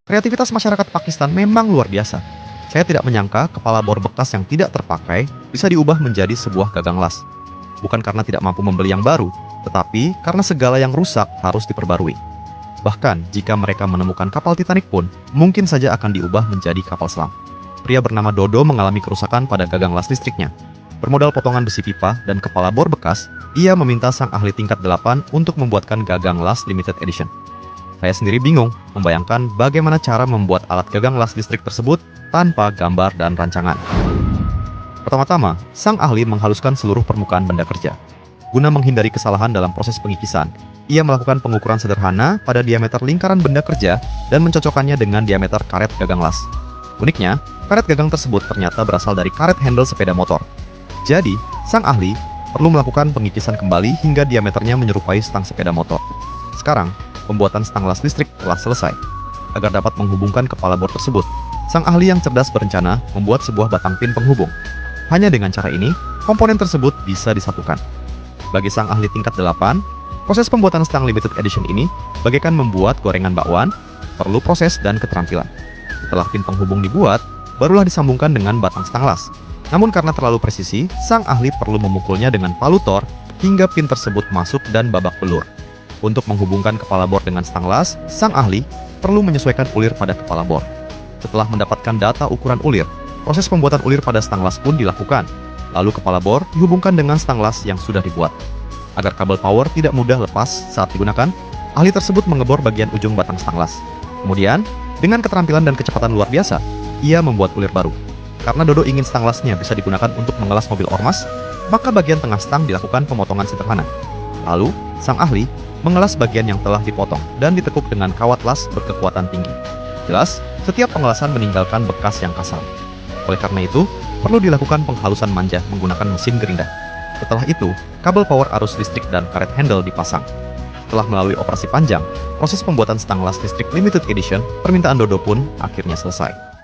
Kreativitas masyarakat Pakistan memang luar biasa. Saya tidak menyangka kepala bor bekas yang tidak terpakai bisa diubah menjadi sebuah gagang las. Bukan karena tidak mampu membeli yang baru, tetapi karena segala yang rusak harus diperbarui. Bahkan jika mereka menemukan kapal Titanic pun, mungkin saja akan diubah menjadi kapal selam. Pria bernama Dodo mengalami kerusakan pada gagang las listriknya. Bermodal potongan besi pipa dan kepala bor bekas, ia meminta sang ahli tingkat 8 untuk membuatkan gagang las limited edition. Saya sendiri bingung membayangkan bagaimana cara membuat alat gagang las listrik tersebut tanpa gambar dan rancangan. Pertama-tama, sang ahli menghaluskan seluruh permukaan benda kerja. Guna menghindari kesalahan dalam proses pengikisan, ia melakukan pengukuran sederhana pada diameter lingkaran benda kerja dan mencocokkannya dengan diameter karet gagang las. Uniknya, karet gagang tersebut ternyata berasal dari karet handle sepeda motor. Jadi, sang ahli perlu melakukan pengikisan kembali hingga diameternya menyerupai stang sepeda motor. Sekarang, pembuatan stang las listrik telah selesai. Agar dapat menghubungkan kepala bor tersebut, sang ahli yang cerdas berencana membuat sebuah batang pin penghubung. Hanya dengan cara ini, komponen tersebut bisa disatukan. Bagi sang ahli tingkat 8, proses pembuatan stang limited edition ini bagaikan membuat gorengan bakwan, perlu proses dan keterampilan. Setelah pin penghubung dibuat, barulah disambungkan dengan batang stang las. Namun karena terlalu presisi, sang ahli perlu memukulnya dengan palu Thor hingga pin tersebut masuk dan babak belur. Untuk menghubungkan kepala bor dengan stang las, sang ahli perlu menyesuaikan ulir pada kepala bor. Setelah mendapatkan data ukuran ulir, proses pembuatan ulir pada stang las pun dilakukan. Lalu kepala bor dihubungkan dengan stang las yang sudah dibuat. Agar kabel power tidak mudah lepas saat digunakan, ahli tersebut mengebor bagian ujung batang stang las. Kemudian, dengan keterampilan dan kecepatan luar biasa, ia membuat ulir baru. Karena Dodo ingin stang lasnya bisa digunakan untuk mengelas mobil ormas, maka bagian tengah stang dilakukan pemotongan sederhana. Lalu, sang ahli mengelas bagian yang telah dipotong dan ditekuk dengan kawat las berkekuatan tinggi. Jelas, setiap pengelasan meninggalkan bekas yang kasar. Oleh karena itu, perlu dilakukan penghalusan manja menggunakan mesin gerinda. Setelah itu, kabel power arus listrik dan karet handle dipasang. Setelah melalui operasi panjang, proses pembuatan stang las listrik limited edition permintaan Dodo pun akhirnya selesai.